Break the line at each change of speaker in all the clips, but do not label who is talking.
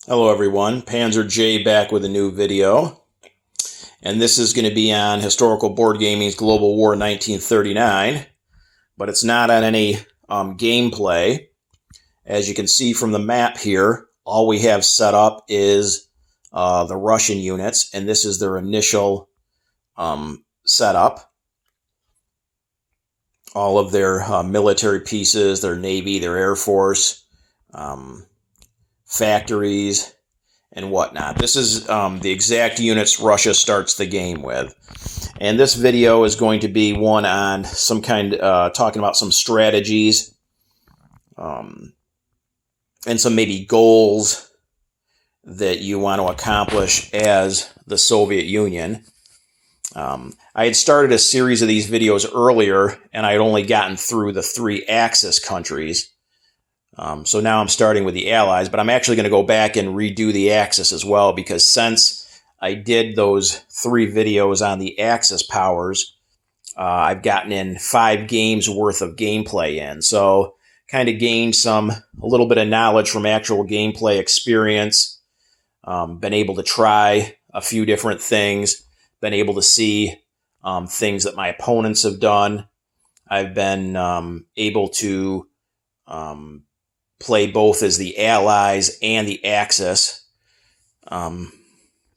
Hello everyone, Panzer J back with a new video, and this is going to be on Historical Board Gaming's Global War 1939, but it's not on any gameplay. As you can see from the map here, all we have set up is the Russian units, and this is their initial setup. All of their military pieces, their navy, their air force, factories, and whatnot. This is the exact units Russia starts the game with. And this video is going to be one on some kind, talking about some strategies and some maybe goals that you want to accomplish as the Soviet Union. I had started a series of these videos earlier, and I had only gotten through the 3 Axis countries. So now I'm starting with the Allies, but I'm actually going to go back and redo the Axis as well, because since I did those 3 videos on the Axis powers, I've gotten in 5 games worth of gameplay in. So kind of gained a little bit of knowledge from actual gameplay experience, been able to try a few different things, been able to see things that my opponents have done. I've been able to play both as the Allies and the Axis.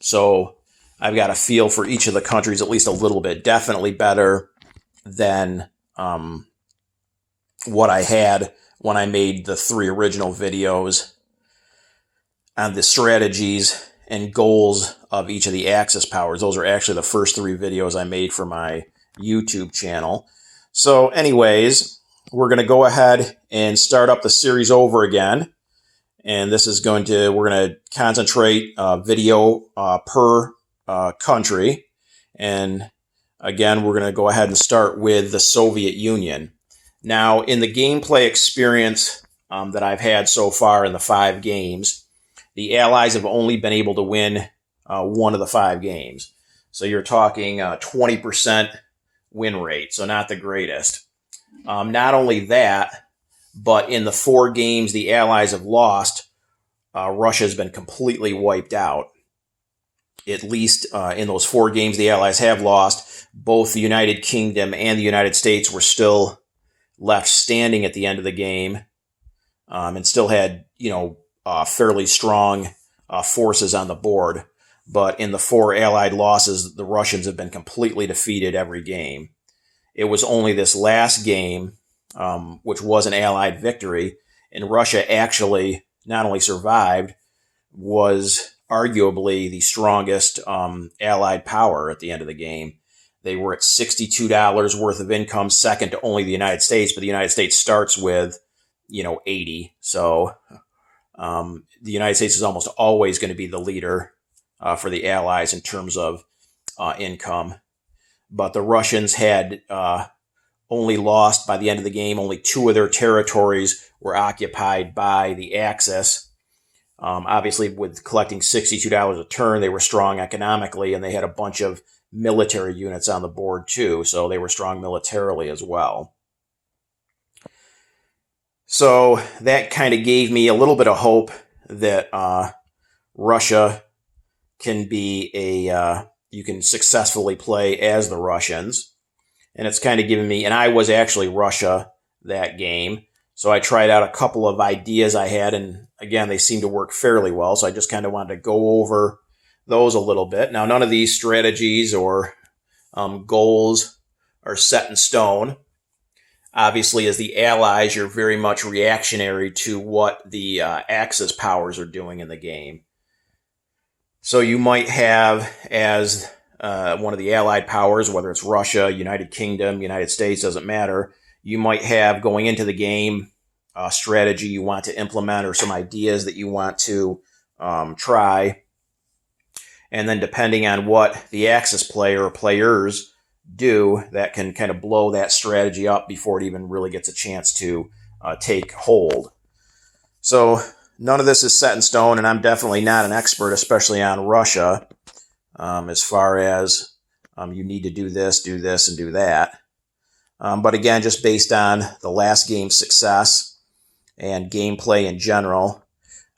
So I've got a feel for each of the countries at least a little bit. Definitely better than what I had when I made the 3 original videos on the strategies and goals of each of the Axis powers. Those are actually the first 3 videos I made for my YouTube channel. So anyways, we're going to go ahead and start up the series over again. And this is we're going to concentrate video per country. And again, we're going to go ahead and start with the Soviet Union. Now, in the gameplay experience that I've had so far in the 5 games, the Allies have only been able to win 1 of the 5 games. So you're talking 20% win rate, so not the greatest. Not only that, but in the 4 games the Allies have lost, Russia has been completely wiped out. At least in those 4 games the Allies have lost, both the United Kingdom and the United States were still left standing at the end of the game, and still had, fairly strong forces on the board. But in the 4 Allied losses, the Russians have been completely defeated every game. It was only this last game, which was an Allied victory, and Russia actually not only survived, was arguably the strongest Allied power at the end of the game. They were at $62 worth of income, second to only the United States, but the United States starts with, 80. So the United States is almost always going to be the leader for the Allies in terms of income. But the Russians had only lost, by the end of the game, only 2 of their territories were occupied by the Axis. Obviously, with collecting $62 a turn, they were strong economically, and they had a bunch of military units on the board too, so they were strong militarily as well. So that kind of gave me a little bit of hope that Russia can be you can successfully play as the Russians. And it's kind of given me, and I was actually Russia that game. So I tried out a couple of ideas I had, and again, they seem to work fairly well. So I just kind of wanted to go over those a little bit. Now, none of these strategies or goals are set in stone. Obviously, as the Allies, you're very much reactionary to what the Axis powers are doing in the game. So you might have, as one of the Allied powers, whether it's Russia, United Kingdom, United States, doesn't matter, you might have, going into the game, a strategy you want to implement or some ideas that you want to try. And then depending on what the Axis player or players do, that can kind of blow that strategy up before it even really gets a chance to take hold. So none of this is set in stone, and I'm definitely not an expert, especially on Russia, as far as you need to do this, and do that. But again, just based on the last game's success and gameplay in general,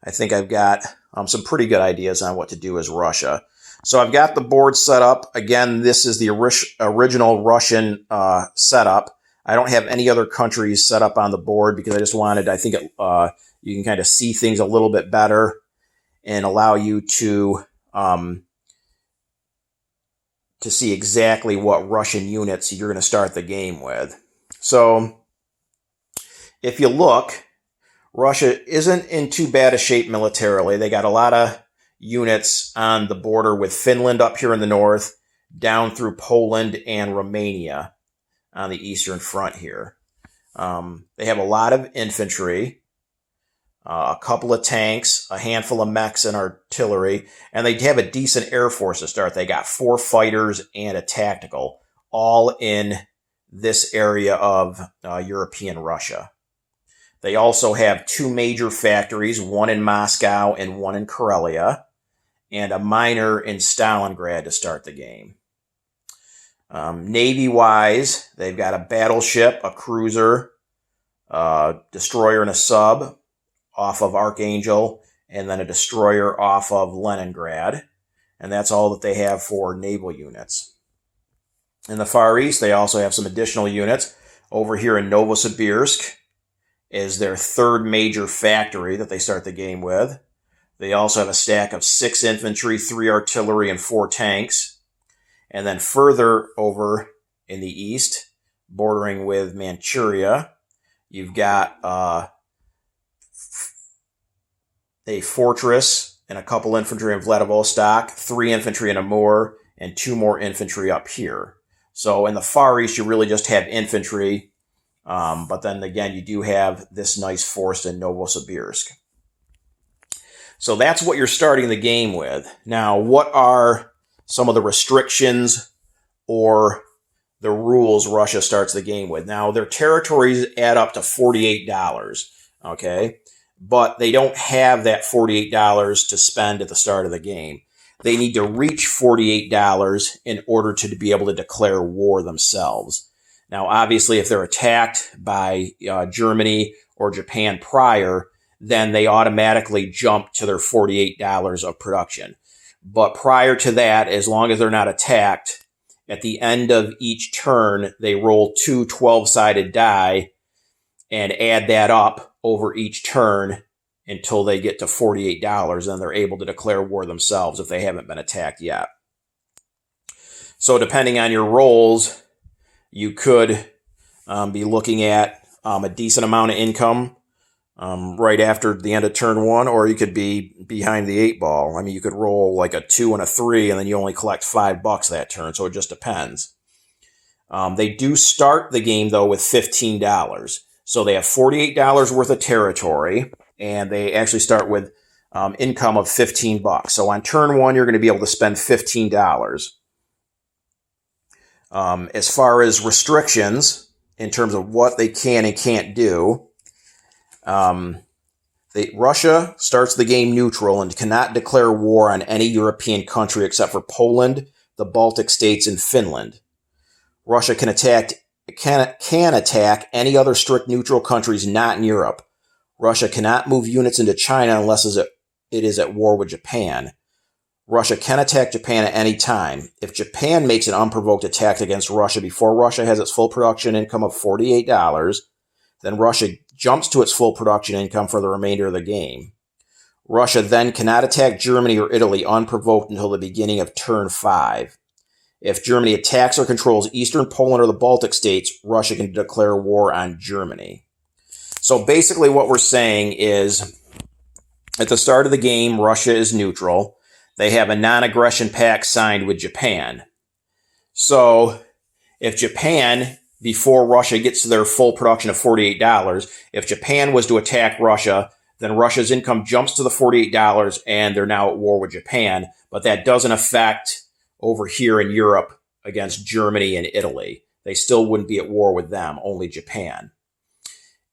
I think I've got some pretty good ideas on what to do as Russia. So I've got the board set up. Again, this is the original Russian setup. I don't have any other countries set up on the board because I just wanted, I think you can kind of see things a little bit better and allow you to see exactly what Russian units you're going to start the game with. So if you look, Russia isn't in too bad a shape militarily. They got a lot of units on the border with Finland up here in the north, down through Poland and Romania on the eastern front here. They have a lot of infantry, a couple of tanks, a handful of mechs and artillery, and they have a decent air force to start. They got 4 fighters and a tactical, all in this area of European Russia. They also have 2 major factories, one in Moscow and one in Karelia, and a minor in Stalingrad to start the game. Navy-wise, they've got a battleship, a cruiser, a destroyer and a sub off of Archangel, and then a destroyer off of Leningrad. And that's all that they have for naval units. In the Far East, they also have some additional units. Over here in Novosibirsk is their 3rd major factory that they start the game with. They also have a stack of 6 infantry, 3 artillery, and 4 tanks. And then further over in the east, bordering with Manchuria, you've got a fortress and a couple infantry in Vladivostok, 3 infantry in Amur, and 2 more infantry up here. So in the Far East, you really just have infantry. But then again, you do have this nice force in Novosibirsk. So that's what you're starting the game with. Now, what are some of the restrictions or the rules Russia starts the game with? Now, their territories add up to $48, okay? But they don't have that $48 to spend at the start of the game. They need to reach $48 in order to be able to declare war themselves. Now, obviously, if they're attacked by Germany or Japan prior, then they automatically jump to their $48 of production. But prior to that, as long as they're not attacked, at the end of each turn, they roll 2 12-sided die and add that up over each turn until they get to $48, and they're able to declare war themselves if they haven't been attacked yet. So depending on your rolls, you could be looking at a decent amount of income right after the end of turn 1, or you could be behind the 8 ball. I mean, you could roll like a 2 and a 3, and then you only collect $5 that turn, so it just depends. They do start the game, though, with $15. So they have $48 worth of territory, and they actually start with income of $15. So on turn 1, you're going to be able to spend $15. As far as restrictions, in terms of what they can and can't do, Russia starts the game neutral and cannot declare war on any European country except for Poland, the Baltic states, and Finland. Russia can attack any other strict neutral countries not in Europe. Russia cannot move units into China unless it is at war with Japan. Russia can attack Japan at any time. If Japan makes an unprovoked attack against Russia before Russia has its full production income of $48, then Russia jumps to its full production income for the remainder of the game. Russia then cannot attack Germany or Italy unprovoked until the beginning of turn 5. If Germany attacks or controls eastern Poland or the Baltic states, Russia can declare war on Germany. So basically what we're saying is, at the start of the game, Russia is neutral. They have a non-aggression pact signed with Japan. So if Japan, before Russia gets to their full production of $48, if Japan was to attack Russia, then Russia's income jumps to the $48 and they're now at war with Japan. But that doesn't affect over here in Europe against Germany and Italy. They still wouldn't be at war with them, only Japan.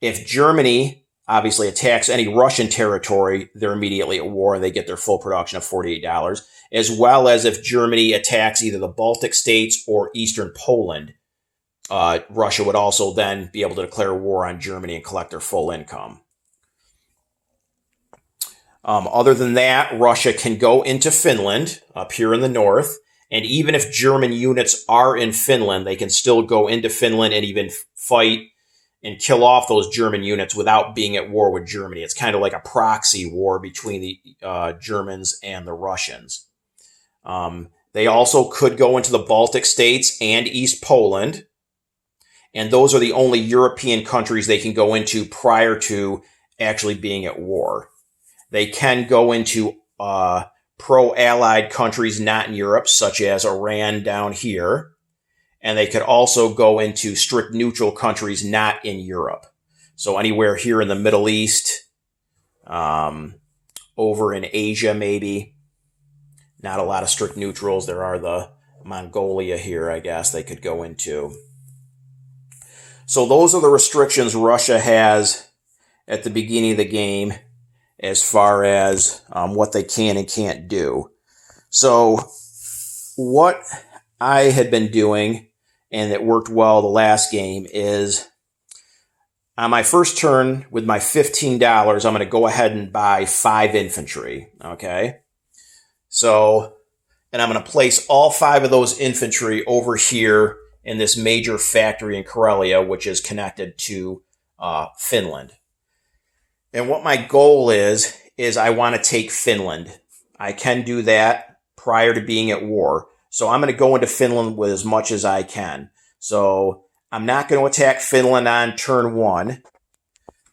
If Germany obviously attacks any Russian territory, they're immediately at war and they get their full production of $48, as well as if Germany attacks either the Baltic states or eastern Poland, Russia would also then be able to declare war on Germany and collect their full income. Other than that, Russia can go into Finland up here in the north. And even if German units are in Finland, they can still go into Finland and even fight and kill off those German units without being at war with Germany. It's kind of like a proxy war between the Germans and the Russians. They also could go into the Baltic states and East Poland. And those are the only European countries they can go into prior to actually being at war. They can go into pro-Allied countries not in Europe, such as Iran down here. And they could also go into strict neutral countries not in Europe. So anywhere here in the Middle East, over in Asia maybe. Not a lot of strict neutrals. There are the Mongolia here, I guess, they could go into. So those are the restrictions Russia has at the beginning of the game as far as what they can and can't do. So what I had been doing, and it worked well the last game, is on my first turn with my $15, I'm going to go ahead and buy 5 infantry, okay? So, and I'm going to place all 5 of those infantry over here in this major factory in Karelia, which is connected to Finland. And what my goal is I want to take Finland. I can do that prior to being at war. So I'm going to go into Finland with as much as I can. So I'm not going to attack Finland on turn 1.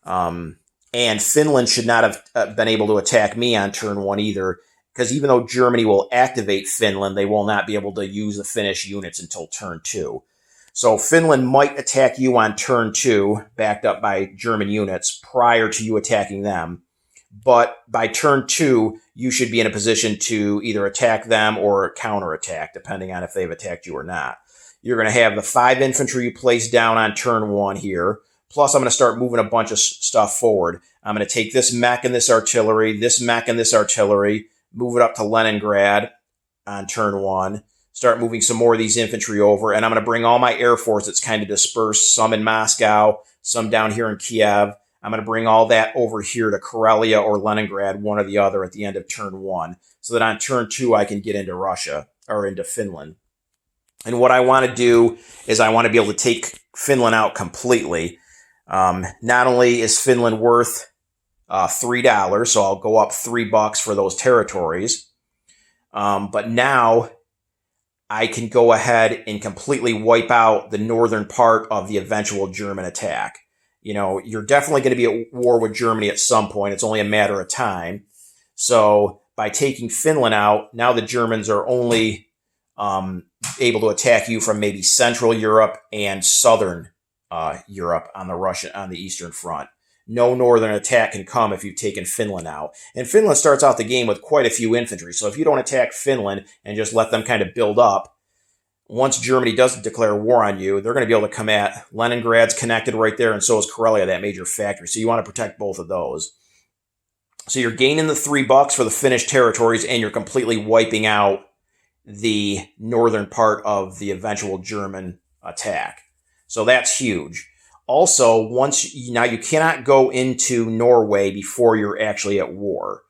And Finland should not have been able to attack me on turn 1 either, because even though Germany will activate Finland, they will not be able to use the Finnish units until turn 2. So Finland might attack you on turn 2, backed up by German units, prior to you attacking them. But by turn 2, you should be in a position to either attack them or counterattack, depending on if they've attacked you or not. You're going to have the 5 infantry you place down on turn 1 here. Plus, I'm going to start moving a bunch of stuff forward. I'm going to take this mech and this artillery, move it up to Leningrad on turn 1. Start moving some more of these infantry over, and I'm going to bring all my Air Force that's kind of dispersed, some in Moscow, some down here in Kiev. I'm going to bring all that over here to Karelia or Leningrad, one or the other, at the end of turn 1, so that on turn 2 I can get into Russia, or into Finland. And what I want to do is I want to be able to take Finland out completely. Not only is Finland worth $3, so I'll go up $3 for those territories, but now I can go ahead and completely wipe out the northern part of the eventual German attack. You know, you're definitely going to be at war with Germany at some point. It's only a matter of time. So by taking Finland out, now the Germans are only able to attack you from maybe Central Europe and Southern Europe on the Eastern Front. No northern attack can come if you've taken Finland out. And Finland starts out the game with quite a few infantry. So if you don't attack Finland and just let them kind of build up, once Germany does declare war on you, they're going to be able to come at Leningrad's connected right there, and so is Karelia, that major factory. So you want to protect both of those. So you're gaining the $3 for the Finnish territories, and you're completely wiping out the northern part of the eventual German attack. So that's huge. Also, now you cannot go into Norway before you're actually at war.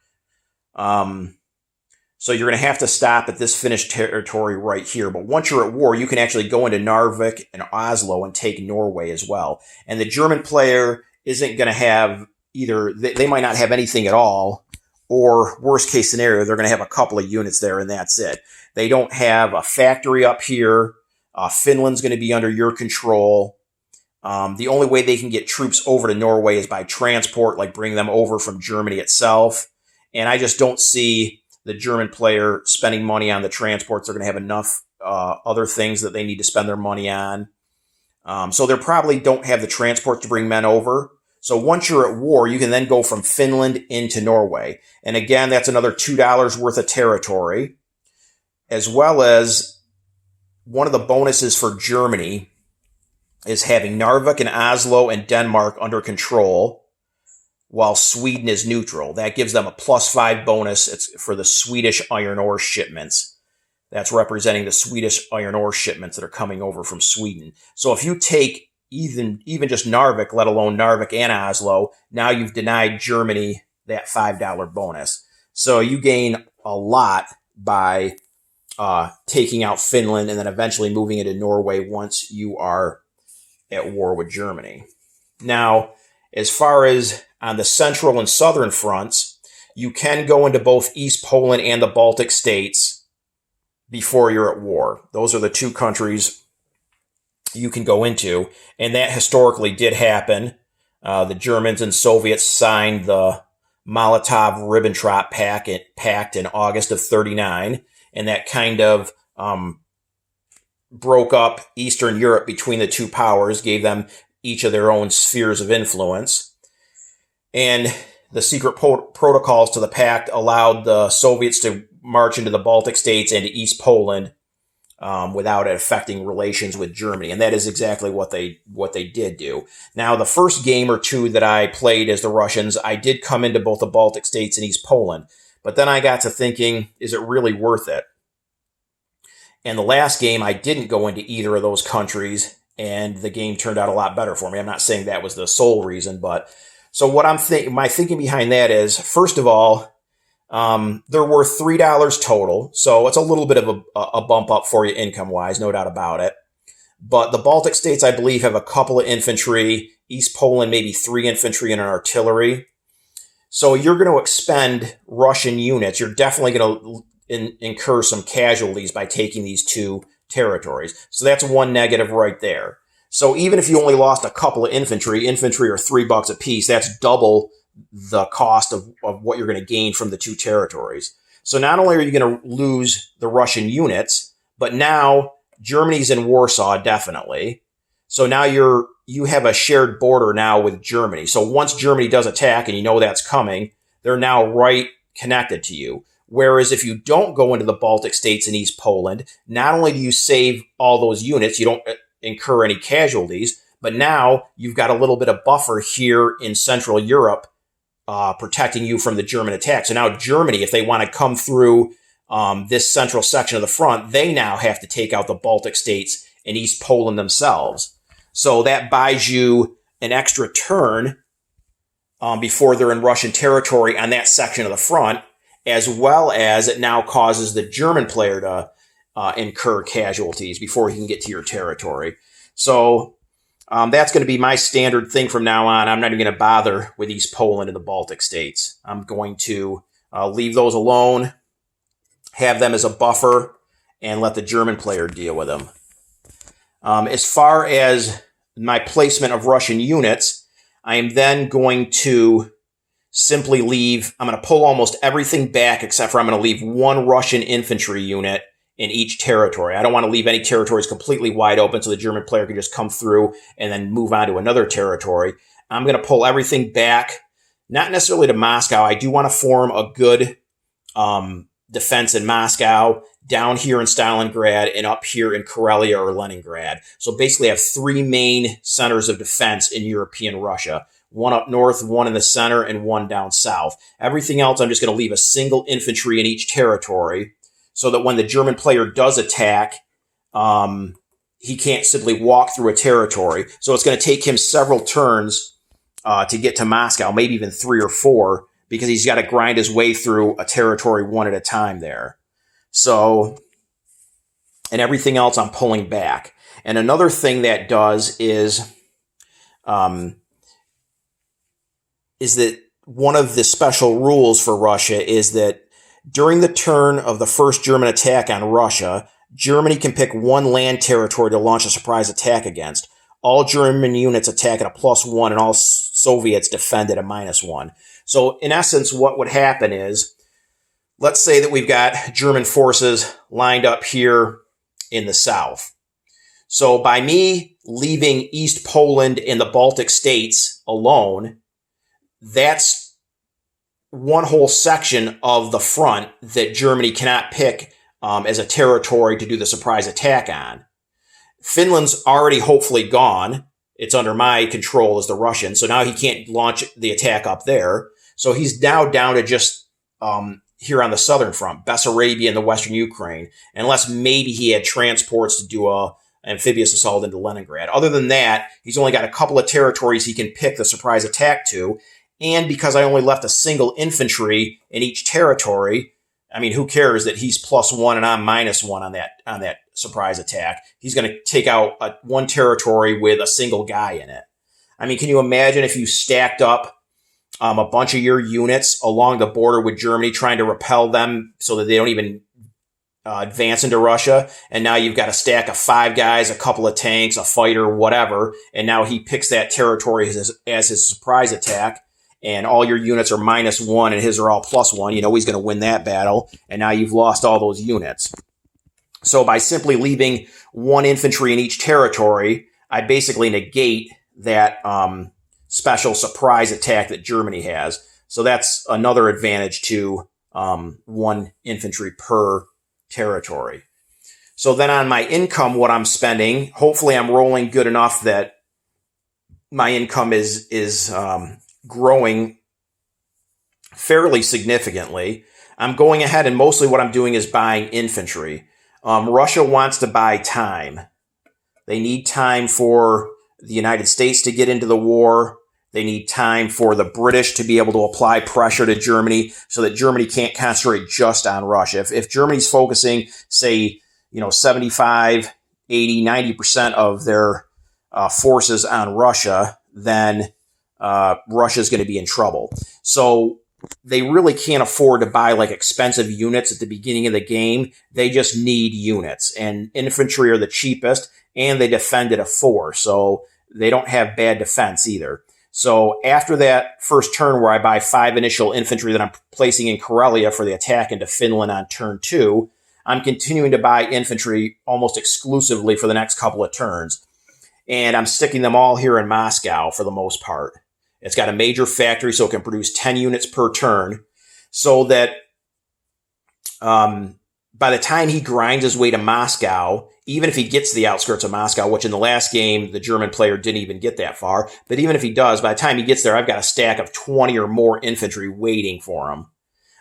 So you're going to have to stop at this Finnish territory right here. But once you're at war, you can actually go into Narvik and Oslo and take Norway as well. And the German player isn't going to have either, they might not have anything at all, or worst case scenario, they're going to have a couple of units there and that's it. They don't have a factory up here. Finland's going to be under your control. The only way they can get troops over to Norway is by transport, like bring them over from Germany itself. And I just don't see the German player spending money on the transports. They're going to have enough other things that they need to spend their money on. So they probably don't have the transport to bring men over. So once you're at war, you can then go from Finland into Norway. And again, that's another $2 worth of territory, as well as one of the bonuses for Germany is having Narvik and Oslo and Denmark under control while Sweden is neutral. That gives them a +5 bonus. It's for the Swedish iron ore shipments. That's representing the Swedish iron ore shipments that are coming over from Sweden. So if you take even just Narvik, let alone Narvik and Oslo, now you've denied Germany that $5 bonus. So you gain a lot by taking out Finland and then eventually moving into Norway once you are at war with Germany. Now, as far as on the central and southern fronts, you can go into both East Poland and the Baltic states before you're at war. Those are the two countries you can go into, and that historically did happen. The Germans and Soviets signed the Molotov-Ribbentrop Pact in August of 1939, and that kind of broke up Eastern Europe between the two powers, gave them each of their own spheres of influence. And the secret protocols to the pact allowed the Soviets to march into the Baltic states and to East Poland without it affecting relations with Germany. And that is exactly what they did do. Now, the first game or two that I played as the Russians, I did come into both the Baltic states and East Poland. But then I got to thinking, is it really worth it? And the last game, I didn't go into either of those countries, and the game turned out a lot better for me. I'm not saying that was the sole reason, but so what my thinking behind that is, first of all, they're worth $3 total, so it's a little bit of a bump up for you income-wise, no doubt about it. But the Baltic states, I believe, have a couple of infantry. East Poland, maybe 3 infantry and an artillery. So you're going to expend Russian units. You're definitely going to incur some casualties by taking these two territories. So that's one negative right there. So even if you only lost a couple of infantry are $3 a piece, that's double the cost of what you're going to gain from the two territories. So not only are you going to lose the Russian units, but now Germany's in Warsaw, definitely. So now you have a shared border now with Germany. So once Germany does attack, and you know that's coming, they're now right connected to you. Whereas if you don't go into the Baltic states and East Poland, not only do you save all those units, you don't incur any casualties, but now you've got a little bit of buffer here in Central Europe protecting you from the German attack. So now Germany, if they want to come through this central section of the front, they now have to take out the Baltic states and East Poland themselves. So that buys you an extra turn before they're in Russian territory on that section of the front, as well as it now causes the German player to incur casualties before he can get to your territory. So that's going to be my standard thing from now on. I'm not even going to bother with East Poland and the Baltic states. I'm going to leave those alone, have them as a buffer, and let the German player deal with them. As far as my placement of Russian units, I am then going to simply I'm going to pull almost everything back except for I'm going to leave one Russian infantry unit in each territory. I don't want to leave any territories completely wide open so the German player can just come through and then move on to another territory. I'm going to pull everything back, not necessarily to Moscow. I do want to form a good defense in Moscow, down here in Stalingrad, and up here in Karelia or Leningrad. So basically I have 3 main centers of defense in European Russia. One up north, one in the center, and one down south. Everything else, I'm just going to leave a single infantry in each territory so that when the German player does attack, he can't simply walk through a territory. So it's going to take him several turns to get to Moscow, maybe even 3 or 4, because he's got to grind his way through a territory one at a time there. So, and everything else I'm pulling back. And another thing that does is that one of the special rules for Russia is that during the turn of the first German attack on Russia, Germany can pick one land territory to launch a surprise attack against. All German units attack at a +1 and all Soviets defend at a -1. So in essence, what would happen is, let's say that we've got German forces lined up here in the south. So by me leaving East Poland and the Baltic states alone, that's one whole section of the front that Germany cannot pick as a territory to do the surprise attack on. Finland's already hopefully gone. It's under my control as the Russian. So now he can't launch the attack up there. So he's now down to just here on the southern front, Bessarabia and the western Ukraine, unless maybe he had transports to do a amphibious assault into Leningrad. Other than that, he's only got a couple of territories he can pick the surprise attack to. And because I only left a single infantry in each territory, I mean, who cares that he's +1 and I'm -1 on that surprise attack? He's going to take out one territory with a single guy in it. I mean, can you imagine if you stacked up a bunch of your units along the border with Germany, trying to repel them so that they don't even advance into Russia, and now you've got a stack of 5 guys, a couple of tanks, a fighter, whatever, and now he picks that territory as his surprise attack, and all your units are -1 and his are all +1. You know he's going to win that battle, and now you've lost all those units. So by simply leaving 1 infantry in each territory, I basically negate that special surprise attack that Germany has. So that's another advantage to 1 infantry per territory. So then on my income, what I'm spending, hopefully I'm rolling good enough that my income is growing fairly significantly. I'm going ahead and mostly what I'm doing is buying infantry. Russia wants to buy time. They need time for the United States to get into the war. They need time for the British to be able to apply pressure to Germany so that Germany can't concentrate just on Russia. If Germany's focusing, say, 75, 80, 90% of their forces on Russia, then Russia's going to be in trouble. So they really can't afford to buy like expensive units at the beginning of the game. They just need units, and infantry are the cheapest, and they defend at a 4. So they don't have bad defense either. So after that first turn where I buy 5 initial infantry that I'm placing in Karelia for the attack into Finland on turn 2, I'm continuing to buy infantry almost exclusively for the next couple of turns. And I'm sticking them all here in Moscow for the most part. It's got a major factory, so it can produce 10 units per turn, so that by the time he grinds his way to Moscow, even if he gets to the outskirts of Moscow, which in the last game, the German player didn't even get that far, but even if he does, by the time he gets there, I've got a stack of 20 or more infantry waiting for him.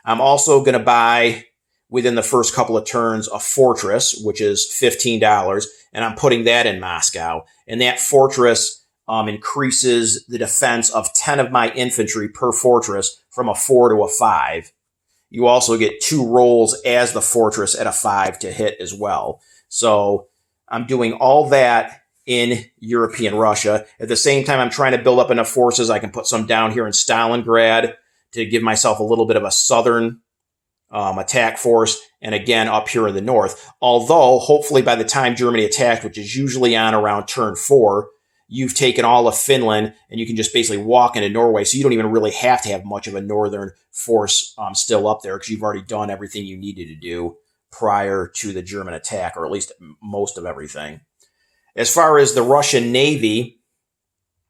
I'm also going to buy, within the first couple of turns, a fortress, which is $15, and I'm putting that in Moscow. And that fortress increases the defense of 10 of my infantry per fortress from a 4 to a 5. You also get 2 rolls as the fortress at a 5 to hit as well. So I'm doing all that in European Russia. At the same time, I'm trying to build up enough forces. I can put some down here in Stalingrad to give myself a little bit of a southern attack force, and again up here in the north. Although, hopefully by the time Germany attacks, which is usually on around turn 4, you've taken all of Finland, and you can just basically walk into Norway, so you don't even really have to have much of a northern force still up there, because you've already done everything you needed to do prior to the German attack, or at least most of everything. As far as the Russian Navy,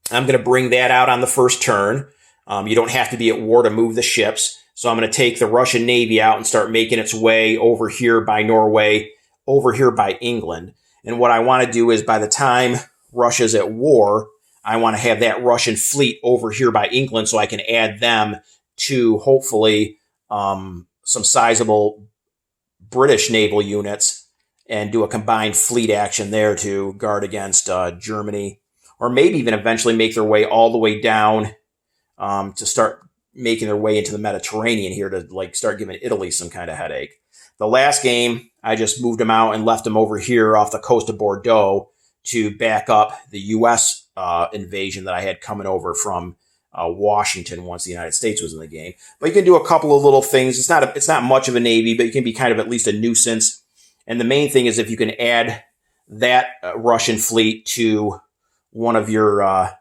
I'm going to bring that out on the first turn. You don't have to be at war to move the ships. So I'm going to take the Russian Navy out and start making its way over here by Norway, over here by England. And what I want to do is, by the time Russia's at war, I want to have that Russian fleet over here by England so I can add them to, hopefully, some sizable British naval units and do a combined fleet action there to guard against Germany, or maybe even eventually make their way all the way down to start making their way into the Mediterranean here to start giving Italy some kind of headache. The last game, I just moved them out and left them over here off the coast of Bordeaux to back up the U.S. Invasion that I had coming over from Washington once the United States was in the game. But you can do a couple of little things. It's not much of a navy, but you can be kind of at least a nuisance. And the main thing is, if you can add that Russian fleet to one of your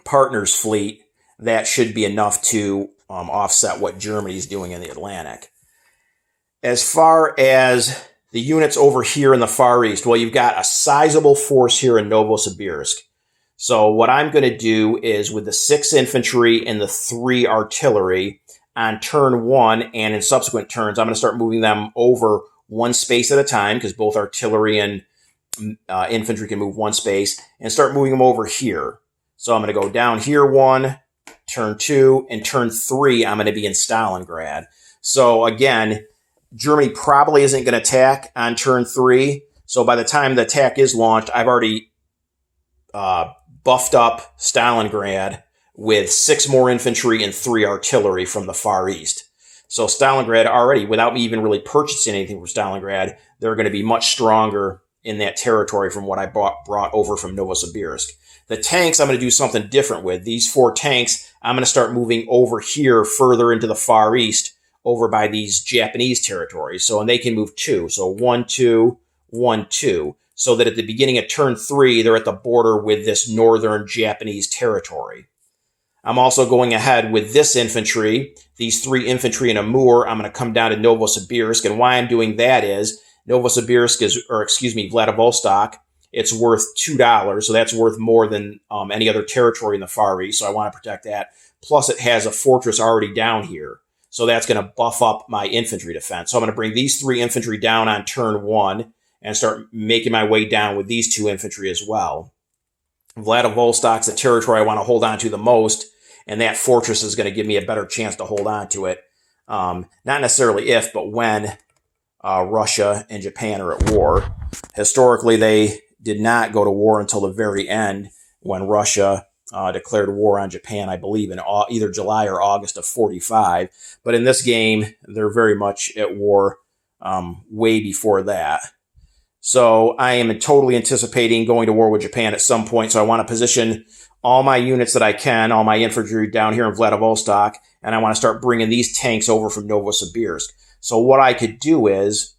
partner's fleet, that should be enough to offset what Germany's doing in the Atlantic. As far as the units over here in the Far East, well, you've got a sizable force here in Novosibirsk. So what I'm going to do is, with the 6 infantry and the 3 artillery, on turn 1 and in subsequent turns, I'm going to start moving them over one space at a time, because both artillery and infantry can move one space, and start moving them over here. So I'm going to go down here 1, turn 2, and turn 3, I'm going to be in Stalingrad. So again, Germany probably isn't going to attack on turn 3. So by the time the attack is launched, I've already buffed up Stalingrad with 6 more infantry and 3 artillery from the Far East. So Stalingrad already, without me even really purchasing anything from Stalingrad, they're going to be much stronger in that territory from what I brought over from Novosibirsk. The tanks I'm going to do something different with. These 4 tanks, I'm going to start moving over here further into the Far East, over by these Japanese territories. So, and they can move 2. So 1, 2, 1, 2. So that at the beginning of turn 3, they're at the border with this northern Japanese territory. I'm also going ahead with this infantry, these 3 infantry in Amur. I'm going to come down to Novosibirsk. And why I'm doing that is Novosibirsk Vladivostok, it's worth $2. So that's worth more than any other territory in the Far East. So I want to protect that. Plus it has a fortress already down here. So that's going to buff up my infantry defense. So I'm going to bring these 3 infantry down on turn 1 and start making my way down with these 2 infantry as well. Vladivostok's the territory I want to hold on to the most, and that fortress is going to give me a better chance to hold on to it. Not necessarily if, but when Russia and Japan are at war. Historically, they did not go to war until the very end when Russia declared war on Japan, I believe, in either July or August of 45. But in this game, they're very much at war way before that. So I am totally anticipating going to war with Japan at some point. So I want to position all my units that I can, all my infantry down here in Vladivostok, and I want to start bringing these tanks over from Novosibirsk. So what I could do is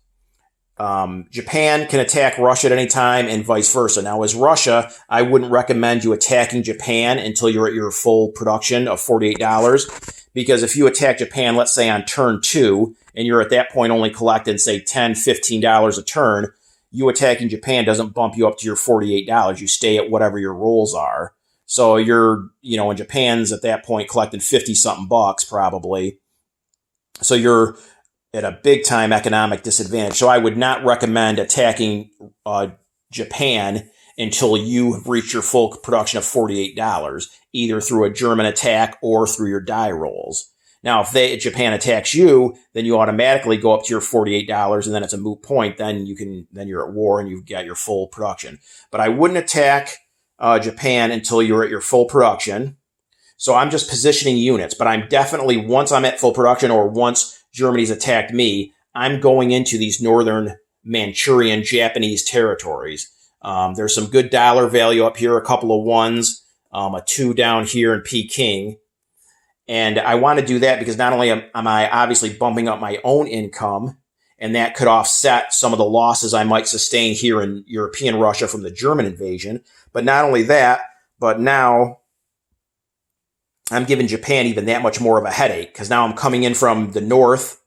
Japan can attack Russia at any time and vice versa. Now, as Russia, I wouldn't recommend you attacking Japan until you're at your full production of $48, because if you attack Japan, let's say on turn 2, and you're at that point only collecting, say, $10, $15 a turn, you attacking Japan doesn't bump you up to your $48. You stay at whatever your rolls are. So you're, and Japan's at that point collecting 50-something bucks probably. So you're at a big time economic disadvantage. So I would not recommend attacking Japan until you have reached your full production of $48, either through a German attack or through your die rolls. Now, if Japan attacks you, then you automatically go up to your $48, and then it's a moot point. Then you're at war and you've got your full production. But I wouldn't attack Japan until you're at your full production. So I'm just positioning units. But I'm definitely, once I'm at full production or once Germany's attacked me, I'm going into these northern Manchurian Japanese territories. There's some good dollar value up here, a couple of 1s, a 2 down here in Peking. And I want to do that because not only am I obviously bumping up my own income, and that could offset some of the losses I might sustain here in European Russia from the German invasion, but not only that, but now I'm giving Japan even that much more of a headache because now I'm coming in from the north,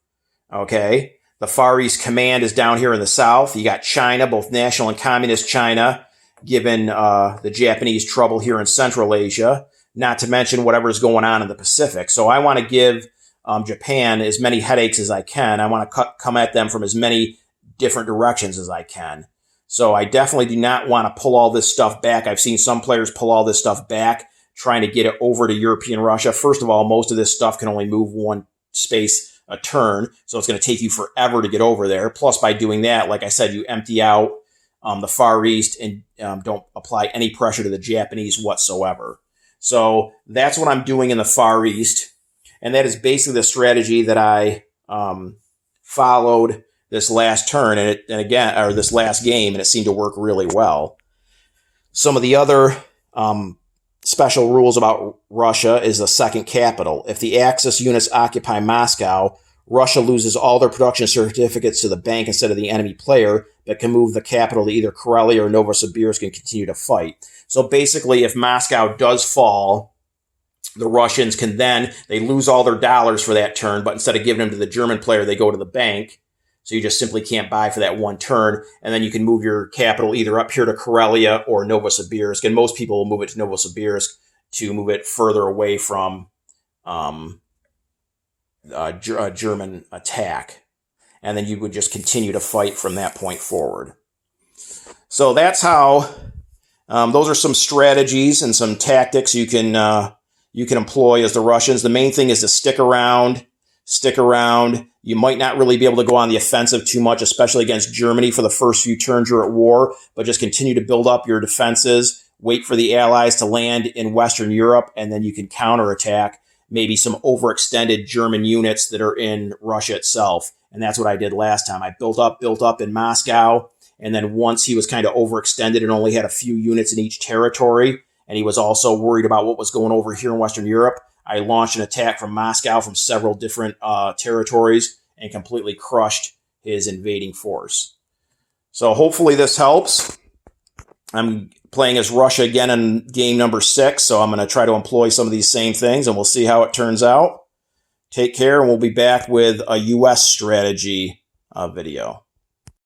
okay? The Far East Command is down here in the south. You got China, both national and communist China, given the Japanese trouble here in Central Asia, not to mention whatever's going on in the Pacific. So I want to give Japan as many headaches as I can. I want to come at them from as many different directions as I can. So I definitely do not want to pull all this stuff back. I've seen some players pull all this stuff back, trying to get it over to European Russia. First of all, most of this stuff can only move 1 space a turn, so it's going to take you forever to get over there. Plus, by doing that, like I said, you empty out the Far East and don't apply any pressure to the Japanese whatsoever. So that's what I'm doing in the Far East, and that is basically the strategy that I followed this last turn, this last game, and it seemed to work really well. Some of the other special rules about Russia is the second capital. If the Axis units occupy Moscow, Russia loses all their production certificates to the bank instead of the enemy player, but can move the capital to either Karelia or Novosibirsk and continue to fight. So basically, if Moscow does fall, the Russians they lose all their dollars for that turn, but instead of giving them to the German player, they go to the bank. So you just simply can't buy for that 1 turn. And then you can move your capital either up here to Karelia or Novosibirsk. And most people will move it to Novosibirsk to move it further away from a German attack. And then you would just continue to fight from that point forward. So that's how, those are some strategies and some tactics you can employ as the Russians. The main thing is to stick around. You might not really be able to go on the offensive too much, especially against Germany for the first few turns you're at war, but just continue to build up your defenses wait for the Allies to land in Western Europe, and then you can counterattack maybe some overextended German units that are in Russia itself. And that's what I did last time. I built up in Moscow, and then once he was kind of overextended and only had a few units in each territory, and he was also worried about what was going over here in Western Europe, I launched an attack from Moscow from several different territories and completely crushed his invading force. So hopefully this helps. I'm playing as Russia again in game number 6, so I'm going to try to employ some of these same things, and we'll see how it turns out. Take care, and we'll be back with a U.S. strategy video.